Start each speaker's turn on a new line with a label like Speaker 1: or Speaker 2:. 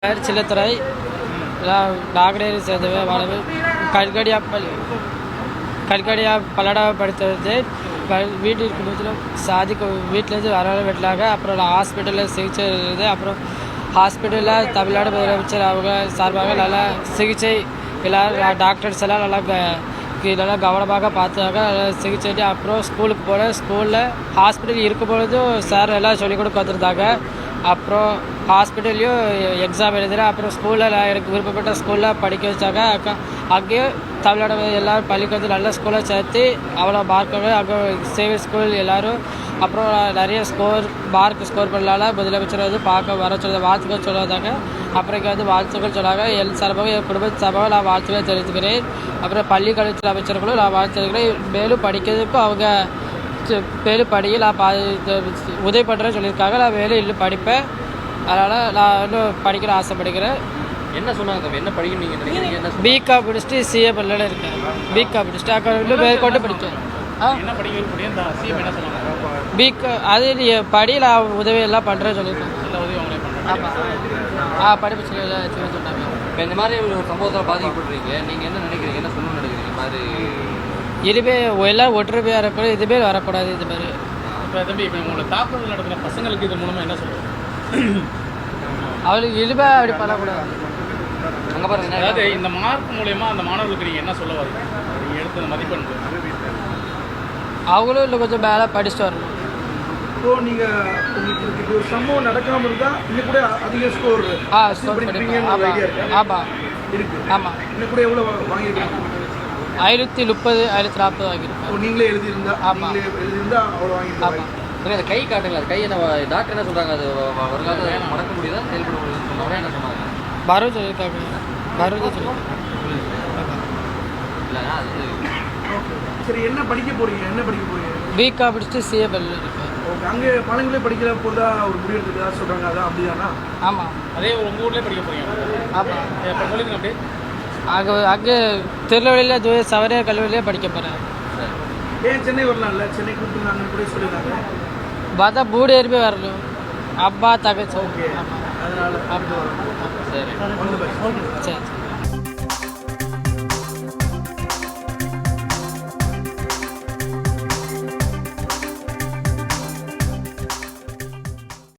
Speaker 1: சில்லத்துறை நாகடேரி சேர்ந்தவே வாழவே கல்கடியா பல்லடாவை படித்தது வீட்டு இருக்கும்போது சாதிக்கு வீட்டிலேருந்து வர விடலாங்க. அப்புறம் ஹாஸ்பிட்டலில் சிகிச்சை இருந்தது. அப்புறம் ஹாஸ்பிட்டலில் தமிழ்நாடு முதலமைச்சர் அவங்க சார்பாக நல்லா சிகிச்சை எல்லோரும் டாக்டர்ஸ் எல்லாம் நல்லா கவனமாக பார்த்தாங்க. சிகிச்சை அப்புறம் ஸ்கூலுக்கு போனேன். ஸ்கூலில் ஹாஸ்பிட்டல் இருக்கும் பொழுதும் சார் எல்லாம் சொல்லிக் கொடுக்க வந்திருந்தாங்க. அப்புறம் ஹாஸ்பிட்டல்லையும் எக்ஸாம் எழுதுகிறேன். அப்புறம் ஸ்கூலில் எனக்கு விருப்பப்பட்ட ஸ்கூலில் படிக்க வச்சாங்க. அங்கேயும் தமிழ்நாடு எல்லோரும் பள்ளிக்கு வந்து நல்ல ஸ்கூலில் சேர்த்து அவ்வளோ மார்க்காக அங்கே சேவை ஸ்கூல் எல்லோரும் அப்புறம் நிறைய மார்க் ஸ்கோர் பண்ணலால முதலமைச்சர் வந்து பார்க்க வர சொல்ல வாழ்த்துக்கள் சொல்லுவாங்க. அப்புறம் இங்கே வந்து வாழ்த்துக்கள் சொன்னாங்க. என் சார்பாக என் குடும்பத்து சார்பாக நான் வாழ்த்துக்கள் தெரிவித்துக்கிறேன். அப்புறம் பள்ளி கல்வித்துறை அமைச்சர்களும் நான் வாழ்த்து தெரிவிக்கிறேன். மேலும் படிக்கிறதுக்கும் அவங்க மேலும் படிக்க நான் உதவி பண்ணுறேன்னு சொல்லியிருக்காங்க. நான் மேலும் இன்னும் படிப்பேன். அதனால் நான் இன்னும் படிக்கிற ஆசைப்படுகிறேன்.
Speaker 2: என்ன சொன்னாங்க? என்ன படிக்கணும் நீங்கள் நினைக்கிறீங்க? என்ன
Speaker 1: பிகாம் முடிச்சுட்டு சிஏ பண்ணல இருக்கேன். பிகாம் முடிச்சுட்டு அங்கே இன்னும் மேற்கொண்டு படித்தேன்.
Speaker 3: என்ன படிக்க
Speaker 1: பிகாம் அது படி நான் உதவி எல்லாம் பண்ணுறேன்னு சொல்லியிருக்கேன்.
Speaker 3: எல்லா உதவி அவங்களே பண்ணுறாங்க.
Speaker 1: ஆமாம் படிப்பு சொன்னாங்க.
Speaker 2: இப்போ இந்த மாதிரி ஒரு சம்பவத்தில் பாதிக்கப்படுறீங்க, நீங்கள் என்ன நினைக்கிறீங்க? என்ன சொல்லணும்னு நினைக்கிறீங்க? மாதிரி
Speaker 1: இதுவே எல்லாம் ஒற்றுமையாக இருக்கணும். இதுவே வரக்கூடாது. இது மாதிரி
Speaker 3: இப்போ தம்பி இப்போ உங்களை தாக்குதல் நடக்கிற பசங்களுக்கு இது மூலமாக என்ன சொல்லுங்கள்?
Speaker 1: அவளுக்கு இனிமே அப்படி பண்ணக்கூடாது.
Speaker 2: அங்கே பாருங்க,
Speaker 3: அதாவது இந்த மார்க் மூலயமா அந்த மாணவர்களுக்கு நீங்கள் என்ன சொல்ல வரீங்க? நீங்கள் எடுத்த மதிப்பெண்
Speaker 1: அவங்களும் இன்னும் கொஞ்சம் மேலே படிச்சுட்டு வரணும்.
Speaker 4: இப்போ நீங்கள் உங்களுக்கு இது ஒரு சம்பவம் நடக்காமல் இருந்தால் இன்னும் கூட அதிக ஸ்கோர்
Speaker 1: படிப்பீங்கன்னு ஐடியா இருக்கு. ஆமாம்
Speaker 4: இருக்கு.
Speaker 1: ஆமாம்
Speaker 4: இன்னும் கூட எவ்வளோ வாங்கியிருக்கீங்க?
Speaker 1: 530 540 வாங்கியிருக்கேன்.
Speaker 4: நீங்களே எழுதியிருந்தா அவ்வளோ வாங்கியிருக்கோம்.
Speaker 1: ஆமாம்.
Speaker 2: சரி, அந்த கை காட்டுங்களா? அது கை என்ன டாக்டர் என்ன சொல்கிறாங்க? அது வருங்காலத்தில் மறக்க முடியுதா, செயல்பட முடியுதுன்னு சொன்னாங்க. என்ன சொன்னாங்க?
Speaker 1: வரும் சொல்லியிருக்காங்க. வரும் சொல்லியிருக்காங்க.
Speaker 2: இல்லைங்க அது
Speaker 4: சரி, என்ன படிக்க போகிறீங்க?
Speaker 1: பிகாம் முடிச்சுட்டு சிஏ பண்ணல இருக்கேன்.
Speaker 4: ஓகே, அங்கே பழங்களே படிக்கிற போதா ஒரு முடிவு எடுத்துக்கா சொல்கிறாங்க. அதான் அப்படிதானா?
Speaker 1: ஆமாம்.
Speaker 3: அதே உங்கள் ஊர்லேயே படிக்க போகிறீங்க?
Speaker 1: ஆமாம்.
Speaker 3: இப்போ சொல்லுங்க அப்படியே.
Speaker 1: அங்கே திருநெல்வேலியில் சவரியார் கல்லூரியிலே படிக்க போகிறேன்.
Speaker 4: ஏன் சென்னை வரலாம்ல? சென்னை கூப்பிட்டுருந்தாங்கன்னு கூட சொல்லியிருந்தாங்க.
Speaker 1: பார்த்தா மூடு ஏறிமே வரணும். அப்பா தகச்சு.
Speaker 4: ஓகே,
Speaker 1: ஆமாம்.
Speaker 4: அதனால்
Speaker 1: ஆமாம்.
Speaker 2: சரி.
Speaker 4: ஒன்று
Speaker 1: சரி.